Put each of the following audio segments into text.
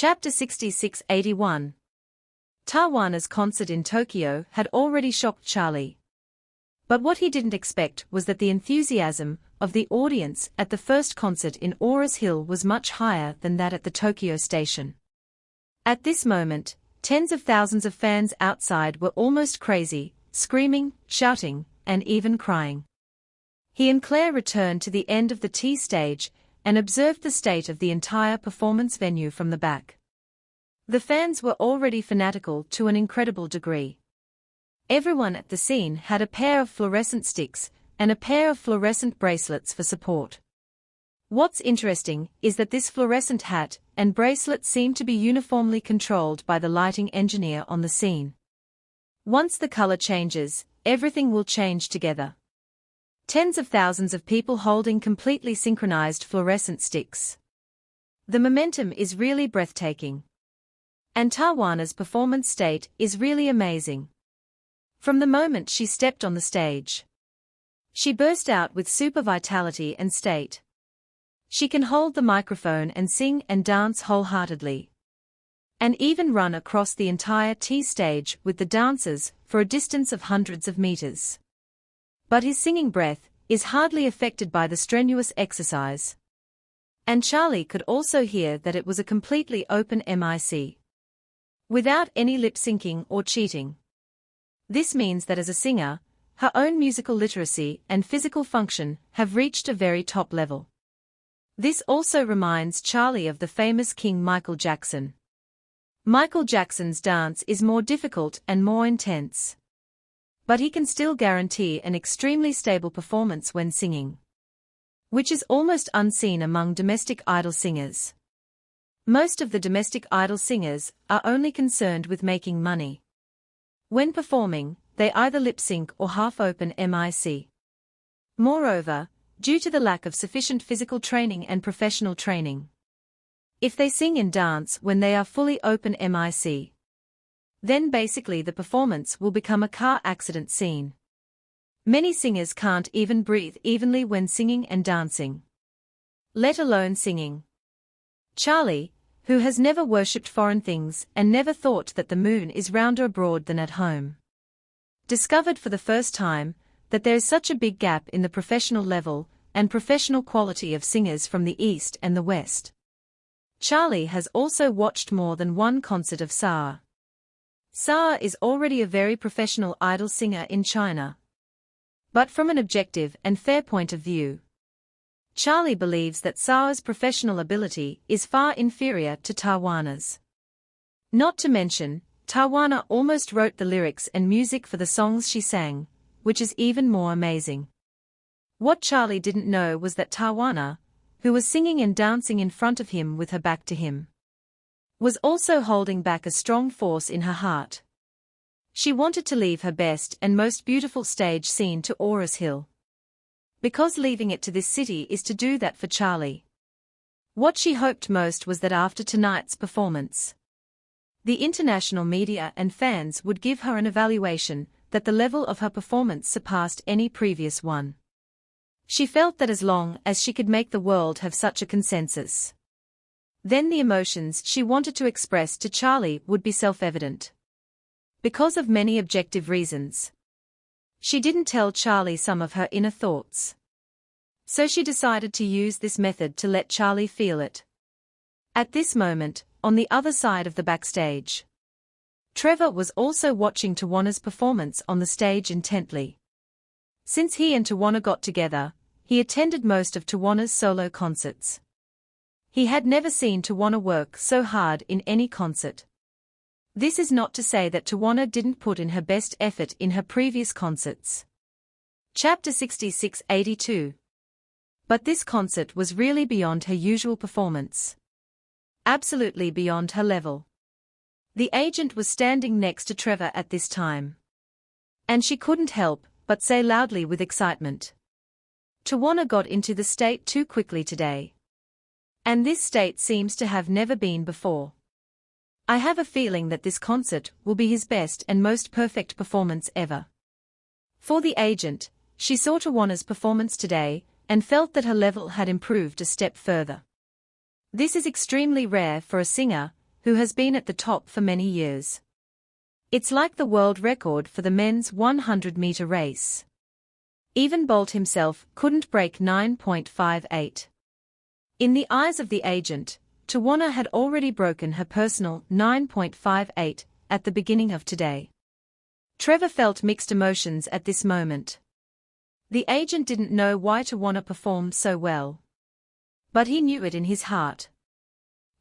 Chapter 6681. Tawana's concert in Tokyo had already shocked Charlie. But what he didn't expect was that the enthusiasm of the audience at the first concert in Ores Hill was much higher than that at the Tokyo station. At this moment, tens of thousands of fans outside were almost crazy, screaming, shouting, and even crying. He and Claire returned to the end of the T stage and observed the state of the entire performance venue from the back. The fans were already fanatical to an incredible degree. Everyone at the scene had a pair of fluorescent sticks and a pair of fluorescent bracelets for support. What's interesting is that this fluorescent hat and bracelet seem to be uniformly controlled by the lighting engineer on the scene. Once the color changes, everything will change together. Tens of thousands of people holding completely synchronized fluorescent sticks. The momentum is really breathtaking. And Tawana's performance state is really amazing. From the moment she stepped on the stage, she burst out with super vitality and state. She can hold the microphone and sing and dance wholeheartedly. And even run across the entire T stage with the dancers for a distance of hundreds of meters. But his singing breath is hardly affected by the strenuous exercise. And Charlie could also hear that it was a completely open mic. Without any lip-syncing or cheating. This means that as a singer, her own musical literacy and physical function have reached a very top level. This also reminds Charlie of the famous King Michael Jackson. Michael Jackson's dance is more difficult and more intense. But he can still guarantee an extremely stable performance when singing. Which is almost unseen among domestic idol singers. Most of the domestic idol singers are only concerned with making money. When performing, they either lip-sync or half-open mic. Moreover, due to the lack of sufficient physical training and professional training, if they sing and dance when they are fully open mic, then basically the performance will become a car accident scene. Many singers can't even breathe evenly when singing and dancing. Let alone singing. Charlie, who has never worshipped foreign things and never thought that the moon is rounder abroad than at home, discovered for the first time that there is such a big gap in the professional level and professional quality of singers from the East and the West. Charlie has also watched more than one concert of Sa. Sa is already a very professional idol singer in China. But from an objective and fair point of view, Charlie believes that Sa's professional ability is far inferior to Tawana's. Not to mention, Tawana almost wrote the lyrics and music for the songs she sang, which is even more amazing. What Charlie didn't know was that Tawana, who was singing and dancing in front of him with her back to him, was also holding back a strong force in her heart. She wanted to leave her best and most beautiful stage scene to Ores Hill. Because leaving it to this city is to do that for Charlie. What she hoped most was that after tonight's performance, the international media and fans would give her an evaluation that the level of her performance surpassed any previous one. She felt that as long as she could make the world have such a consensus, then the emotions she wanted to express to Charlie would be self-evident. Because of many objective reasons, she didn't tell Charlie some of her inner thoughts. So she decided to use this method to let Charlie feel it. At this moment, on the other side of the backstage, Trevor was also watching Tawana's performance on the stage intently. Since he and Tawana got together, he attended most of Tawana's solo concerts. He had never seen Tawana work so hard in any concert. This is not to say that Tawana didn't put in her best effort in her previous concerts. Chapter 6682. But this concert was really beyond her usual performance. Absolutely beyond her level. The agent was standing next to Trevor at this time. And she couldn't help but say loudly with excitement, "Tawana got into the state too quickly today. And this state seems to have never been before. I have a feeling that this concert will be his best and most perfect performance ever." For the agent, she saw Tawana's performance today and felt that her level had improved a step further. This is extremely rare for a singer, who has been at the top for many years. It's like the world record for the men's 100-meter race. Even Bolt himself couldn't break 9.58. In the eyes of the agent, Tawana had already broken her personal 9.58 at the beginning of today. Trevor felt mixed emotions at this moment. The agent didn't know why Tawana performed so well. But he knew it in his heart.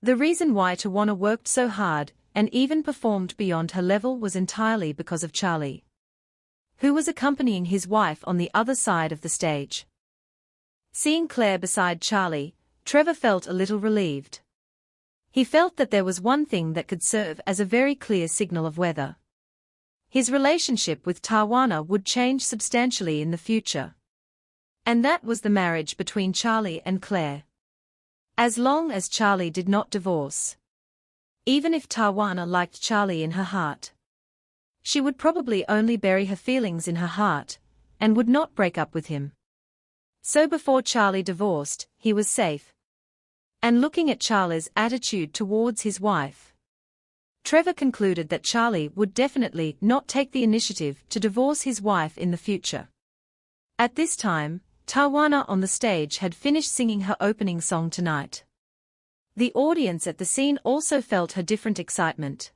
The reason why Tawana worked so hard and even performed beyond her level was entirely because of Charlie, who was accompanying his wife on the other side of the stage. Seeing Claire beside Charlie, Trevor felt a little relieved. He felt that there was one thing that could serve as a very clear signal of whether his relationship with Tawana would change substantially in the future. And that was the marriage between Charlie and Claire. As long as Charlie did not divorce. Even if Tawana liked Charlie in her heart, she would probably only bury her feelings in her heart, and would not break up with him. So before Charlie divorced, he was safe. And looking at Charlie's attitude towards his wife, Trevor concluded that Charlie would definitely not take the initiative to divorce his wife in the future. At this time, Tawana on the stage had finished singing her opening song tonight. The audience at the scene also felt her different excitement.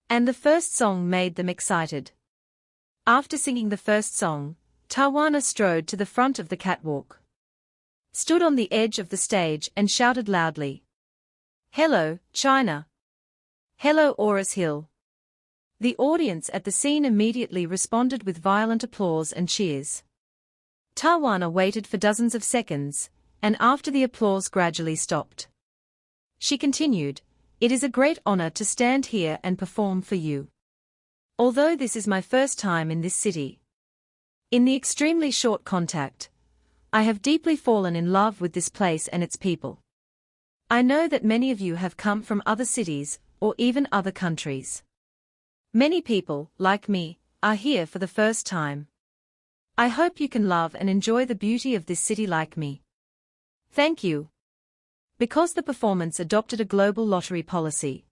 And the first song made them excited. After singing the first song, Tawana strode to the front of the catwalk, stood on the edge of the stage and shouted loudly, "Hello, China! Hello, Ores Hill!" The audience at the scene immediately responded with violent applause and cheers. Tawana waited for dozens of seconds, and after the applause gradually stopped, she continued, "It is a great honor to stand here and perform for you. Although this is my first time in this city, in the extremely short contact, I have deeply fallen in love with this place and its people. I know that many of you have come from other cities, or even other countries. Many people, like me, are here for the first time. I hope you can love and enjoy the beauty of this city like me. Thank you." Because the performance adopted a global lottery policy.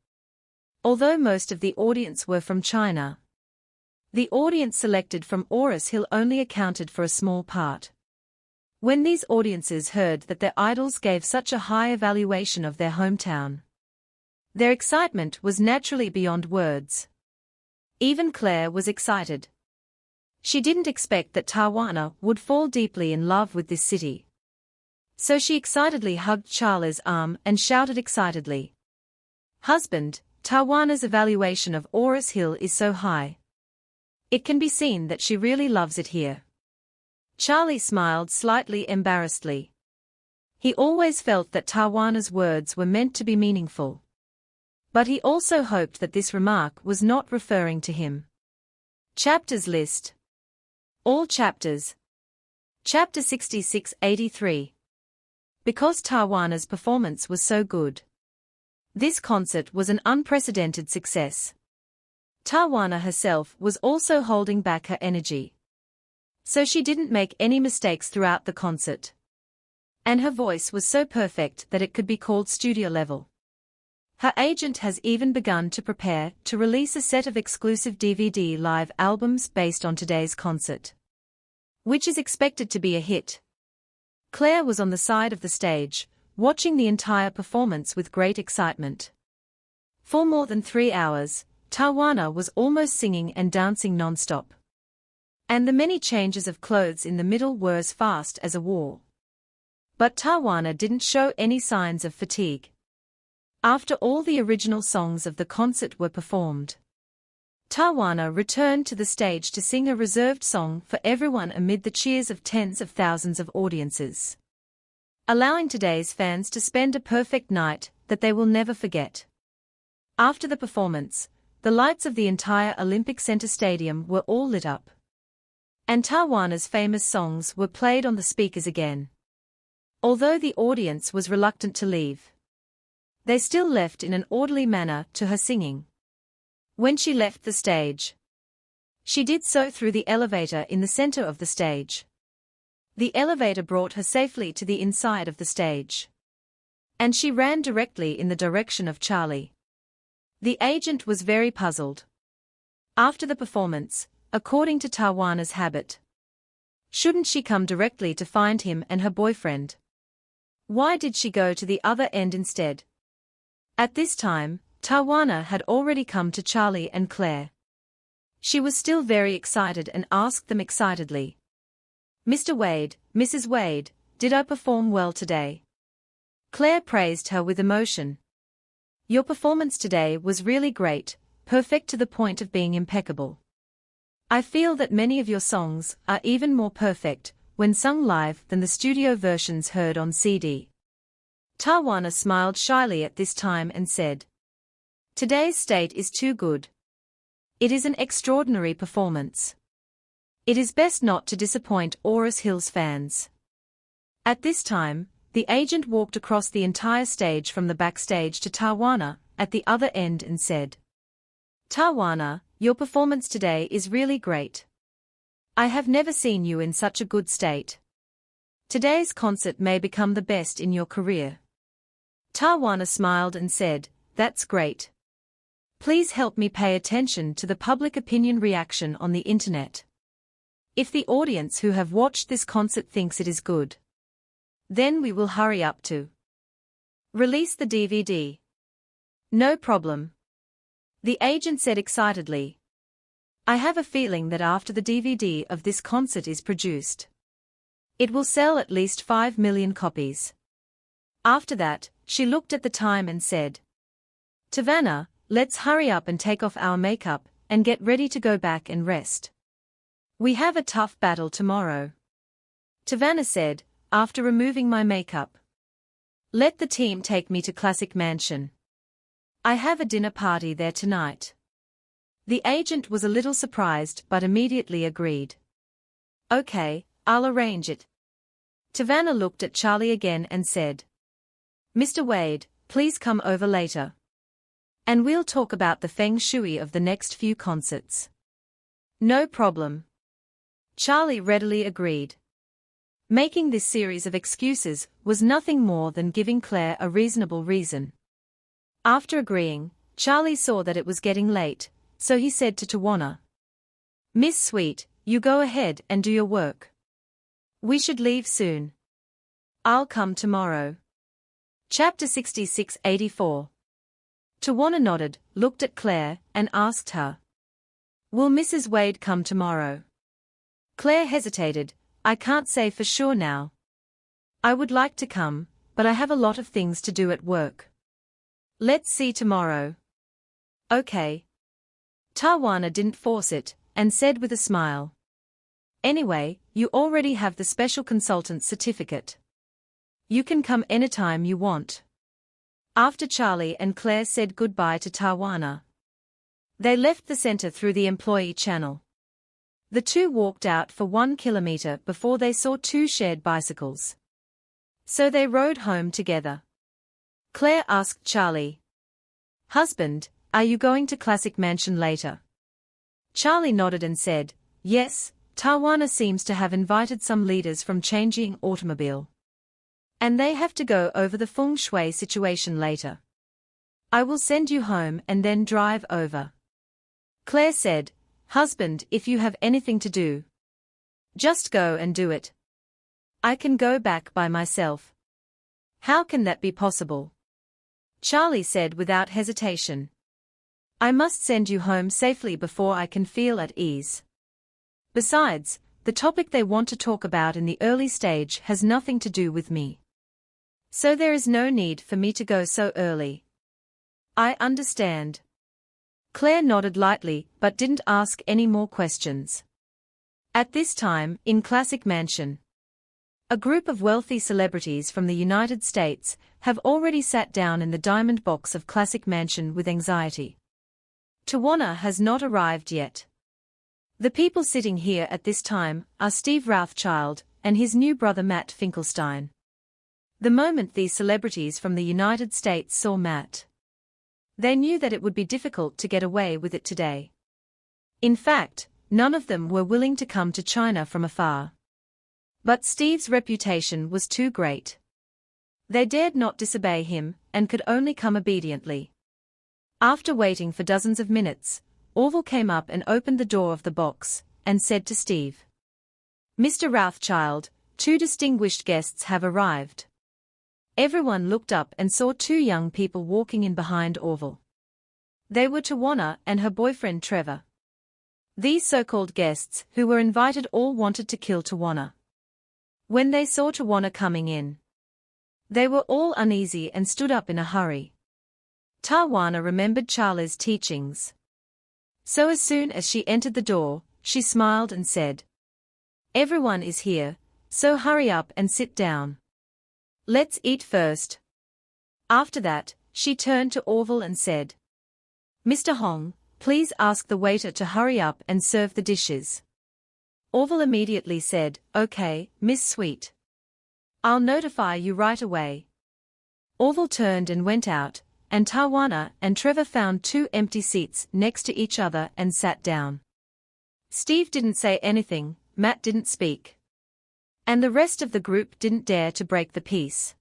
Although most of the audience were from China, the audience selected from Ores Hill only accounted for a small part. When these audiences heard that their idols gave such a high evaluation of their hometown, their excitement was naturally beyond words. Even Claire was excited. She didn't expect that Tawana would fall deeply in love with this city. So she excitedly hugged Charlie's arm and shouted excitedly, "Husband, Tawana's evaluation of Ores Hill is so high. It can be seen that she really loves it here." Charlie smiled slightly embarrassedly. He always felt that Tawana's words were meant to be meaningful. But he also hoped that this remark was not referring to him. Chapters list. All chapters. Chapter 66-83. Because Tawana's performance was so good, this concert was an unprecedented success. Tawana herself was also holding back her energy, so she didn't make any mistakes throughout the concert. And her voice was so perfect that it could be called studio level. Her agent has even begun to prepare to release a set of exclusive DVD live albums based on today's concert, which is expected to be a hit. Claire was on the side of the stage, watching the entire performance with great excitement. For more than 3 hours, Tawana was almost singing and dancing non-stop. And the many changes of clothes in the middle were as fast as a war. But Tawana didn't show any signs of fatigue. After all the original songs of the concert were performed, Tawana returned to the stage to sing a reserved song for everyone amid the cheers of tens of thousands of audiences, allowing today's fans to spend a perfect night that they will never forget. After the performance, the lights of the entire Olympic Center Stadium were all lit up, and Tawana's famous songs were played on the speakers again. Although the audience was reluctant to leave, they still left in an orderly manner to her singing. When she left the stage, she did so through the elevator in the center of the stage. The elevator brought her safely to the inside of the stage, and she ran directly in the direction of Charlie. The agent was very puzzled. After the performance, according to Tajuana's habit, shouldn't she come directly to find him and her boyfriend? Why did she go to the other end instead? At this time, Tajuana had already come to Charlie and Claire. She was still very excited and asked them excitedly, "Mr. Wade, Mrs. Wade, did I perform well today?" Claire praised her with emotion. "Your performance today was really great, perfect to the point of being impeccable. I feel that many of your songs are even more perfect when sung live than the studio versions heard on CD." Tajuana smiled shyly at this time and said, "Today's state is too good. It is an extraordinary performance. It is best not to disappoint Auris Hills fans." At this time, the agent walked across the entire stage from the backstage to Tajuana at the other end and said, "Tajuana, your performance today is really great. I have never seen you in such a good state. Today's concert may become the best in your career." Tajuana smiled and said, "That's great. Please help me pay attention to the public opinion reaction on the internet. If the audience who have watched this concert thinks it is good, then we will hurry up to release the DVD." "No problem," the agent said excitedly. "I have a feeling that after the DVD of this concert is produced, it will sell at least 5 million copies." After that, she looked at the time and said, "Tavanna, let's hurry up and take off our makeup and get ready to go back and rest. We have a tough battle tomorrow." Tavanna said, "After removing my makeup, let the team take me to Classic Mansion. I have a dinner party there tonight." The agent was a little surprised but immediately agreed. "Okay, I'll arrange it." Tavanna looked at Charlie again and said, "Mr. Wade, please come over later. And we'll talk about the feng shui of the next few concerts." "No problem." Charlie readily agreed. Making this series of excuses was nothing more than giving Claire a reasonable reason. After agreeing, Charlie saw that it was getting late, so he said to Tajuana, "Miss Sweet, you go ahead and do your work. We should leave soon. I'll come tomorrow." Chapter 66-84. Tajuana nodded, looked at Claire, and asked her, "Will Mrs. Wade come tomorrow?" Claire hesitated. "I can't say for sure now. I would like to come, but I have a lot of things to do at work. Let's see tomorrow." "Okay." Tajuana didn't force it, and said with a smile, "Anyway, you already have the special consultant's certificate. You can come anytime you want." After Charlie and Claire said goodbye to Tajuana, they left the center through the employee channel. The two walked out for 1 kilometer before they saw two shared bicycles. So they rode home together. Claire asked Charlie, "Husband, are you going to Classic Mansion later?" Charlie nodded and said, "Yes, Tajuana seems to have invited some leaders from Changjiang Automobile. And they have to go over the feng shui situation later. I will send you home and then drive over." Claire said, "Husband, if you have anything to do, just go and do it. I can go back by myself." "How can that be possible?" Charlie said without hesitation. "I must send you home safely before I can feel at ease. Besides, the topic they want to talk about in the early stage has nothing to do with me. So there is no need for me to go so early." "I understand." Claire nodded lightly but didn't ask any more questions. At this time, in Classic Mansion, a group of wealthy celebrities from the United States have already sat down in the diamond box of Classic Mansion with anxiety. Tajuana has not arrived yet. The people sitting here at this time are Steve Rothschild and his new brother Matt Finkelstein. The moment these celebrities from the United States saw Matt, they knew that it would be difficult to get away with it today. In fact, none of them were willing to come to China from afar. But Steve's reputation was too great. They dared not disobey him, and could only come obediently. After waiting for dozens of minutes, Orville came up and opened the door of the box, and said to Steve, "Mr. Rothschild, two distinguished guests have arrived." Everyone looked up and saw two young people walking in behind Orville. They were Tawana and her boyfriend Trevor. These so-called guests who were invited all wanted to kill Tawana. When they saw Tawana coming in, they were all uneasy and stood up in a hurry. Tawana remembered Charlie's teachings. So as soon as she entered the door, she smiled and said, "Everyone is here, so hurry up and sit down. Let's eat first." After that, she turned to Orville and said, "Mr. Hong, please ask the waiter to hurry up and serve the dishes." Orville immediately said, "Okay, Miss Sweet. I'll notify you right away." Orville turned and went out, and Tawana and Trevor found two empty seats next to each other and sat down. Steve didn't say anything, Matt didn't speak. And the rest of the group didn't dare to break the peace.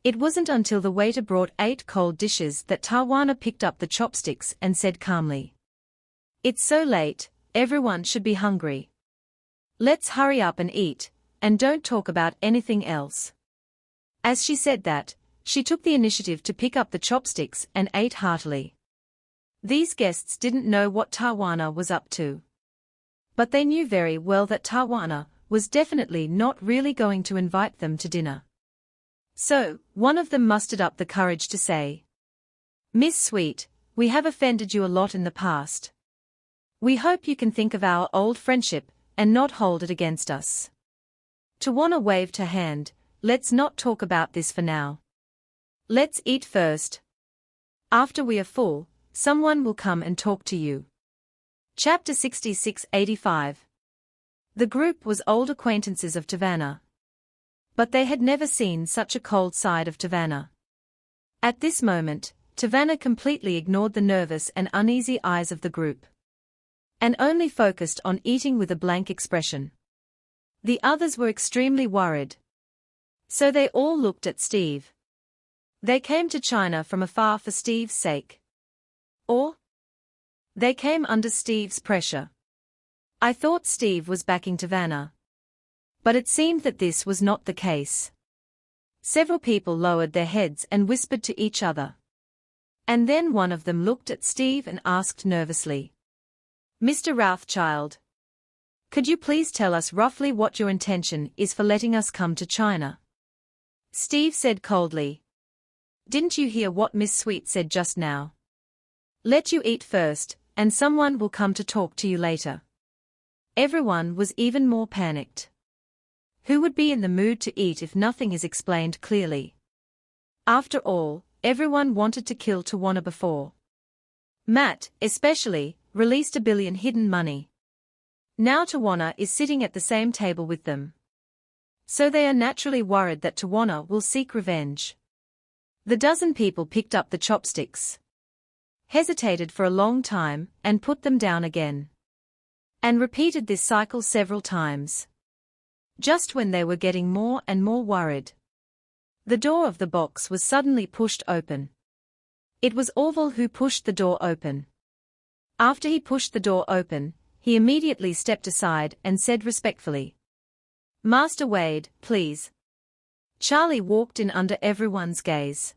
It wasn't until the waiter brought 8 cold dishes that Tawana picked up the chopsticks and said calmly, "It's so late, everyone should be hungry. Let's hurry up and eat, and don't talk about anything else." As she said that, she took the initiative to pick up the chopsticks and ate heartily. These guests didn't know what Tawana was up to. But they knew very well that Tawana was definitely not really going to invite them to dinner. So, one of them mustered up the courage to say, "Miss Sweet, we have offended you a lot in the past. We hope you can think of our old friendship and not hold it against us." Tawana waved her hand, "Let's not talk about this for now. Let's eat first. After we are full, someone will come and talk to you." Chapter 66-85. The group was old acquaintances of Tawana. But they had never seen such a cold side of Tawana. At this moment, Tawana completely ignored the nervous and uneasy eyes of the group, and only focused on eating with a blank expression. The others were extremely worried. So they all looked at Steve. They came to China from afar for Steve's sake. Or they came under Steve's pressure. I thought Steve was backing Tawana. But it seemed that this was not the case. Several people lowered their heads and whispered to each other. And then one of them looked at Steve and asked nervously, "Mr. Rothschild, could you please tell us roughly what your intention is for letting us come to China?" Steve said coldly, "Didn't you hear what Miss Sweet said just now? Let you eat first, and someone will come to talk to you later." Everyone was even more panicked. Who would be in the mood to eat if nothing is explained clearly? After all, everyone wanted to kill Tawana before. Matt, especially, released $1 billion hidden money. Now Tawana is sitting at the same table with them. So they are naturally worried that Tawana will seek revenge. The dozen people picked up the chopsticks, hesitated for a long time, and put them down again. And repeated this cycle several times. Just when they were getting more and more worried, the door of the box was suddenly pushed open. It was Orville who pushed the door open. After he pushed the door open, he immediately stepped aside and said respectfully, "Master Wade, please." Charlie walked in under everyone's gaze.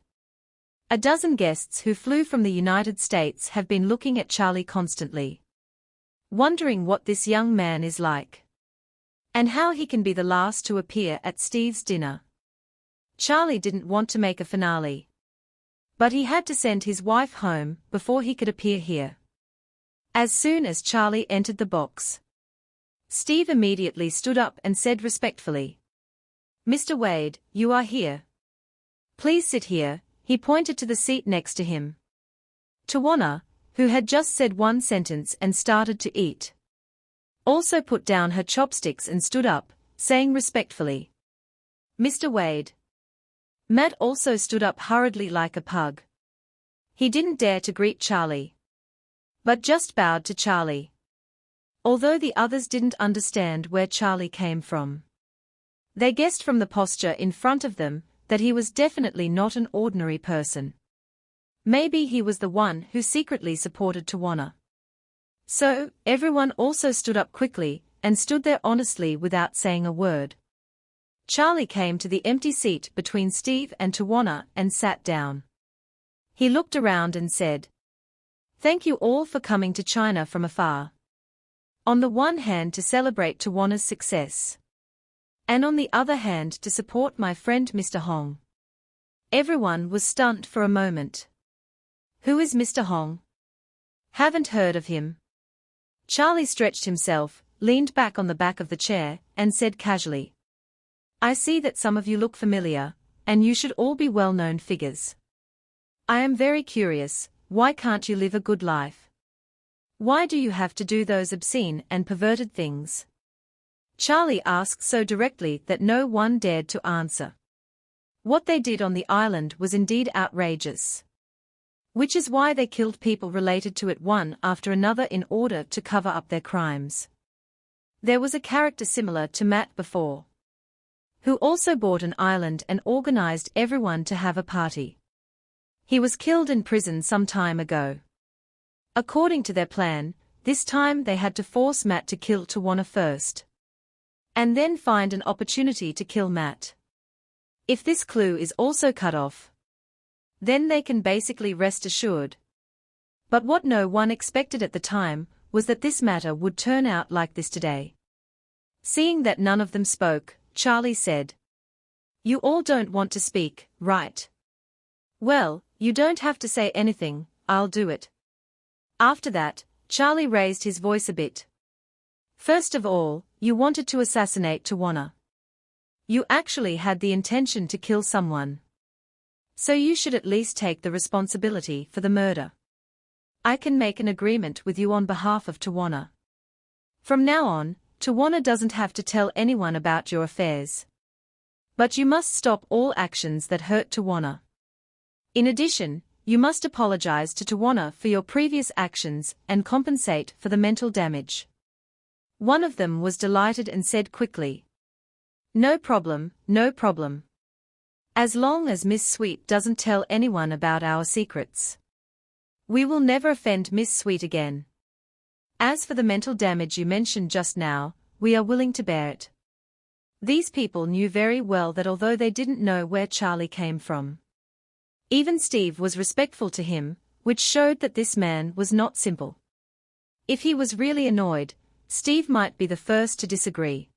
A dozen guests who flew from the United States have been looking at Charlie constantly, wondering what this young man is like, and how he can be the last to appear at Steve's dinner. Charlie didn't want to make a finale, but he had to send his wife home before he could appear here. As soon as Charlie entered the box, Steve immediately stood up and said respectfully, "Mr. Wade, you are here. Please sit here." He pointed to the seat next to him. Tawana, who had just said one sentence and started to eat, also put down her chopsticks and stood up, saying respectfully, "Mr. Wade." Matt also stood up hurriedly like a pug. He didn't dare to greet Charlie, but just bowed to Charlie. Although the others didn't understand where Charlie came from, they guessed from the posture in front of them that he was definitely not an ordinary person. Maybe he was the one who secretly supported Tawana. So, everyone also stood up quickly, and stood there honestly without saying a word. Charlie came to the empty seat between Steve and Tawana and sat down. He looked around and said, "Thank you all for coming to China from afar. On the one hand to celebrate Tawana's success. And on the other hand to support my friend Mr. Hong." Everyone was stunned for a moment. "Who is Mr. Hong? Haven't heard of him." Charlie stretched himself, leaned back on the back of the chair, and said casually, "I see that some of you look familiar, and you should all be well-known figures. I am very curious, why can't you live a good life? Why do you have to do those obscene and perverted things?" Charlie asked so directly that no one dared to answer. What they did on the island was indeed outrageous. Which is why they killed people related to it one after another in order to cover up their crimes. There was a character similar to Matt before, who also bought an island and organized everyone to have a party. He was killed in prison some time ago. According to their plan, this time they had to force Matt to kill Tawana first. And then find an opportunity to kill Matt. If this clue is also cut off, then they can basically rest assured. But what no one expected at the time was that this matter would turn out like this today. Seeing that none of them spoke, Charlie said, "You all don't want to speak, right? Well, you don't have to say anything, I'll do it." After that, Charlie raised his voice a bit. "First of all, you wanted to assassinate Tawana. You actually had the intention to kill someone. So you should at least take the responsibility for the murder. I can make an agreement with you on behalf of Tawana. From now on, Tawana doesn't have to tell anyone about your affairs. But you must stop all actions that hurt Tawana. In addition, you must apologize to Tawana for your previous actions and compensate for the mental damage." One of them was delighted and said quickly, "No problem, no problem. As long as Miss Sweet doesn't tell anyone about our secrets, we will never offend Miss Sweet again. As for the mental damage you mentioned just now, we are willing to bear it." These people knew very well that although they didn't know where Charlie came from, even Steve was respectful to him, which showed that this man was not simple. If he was really annoyed, Steve might be the first to disagree.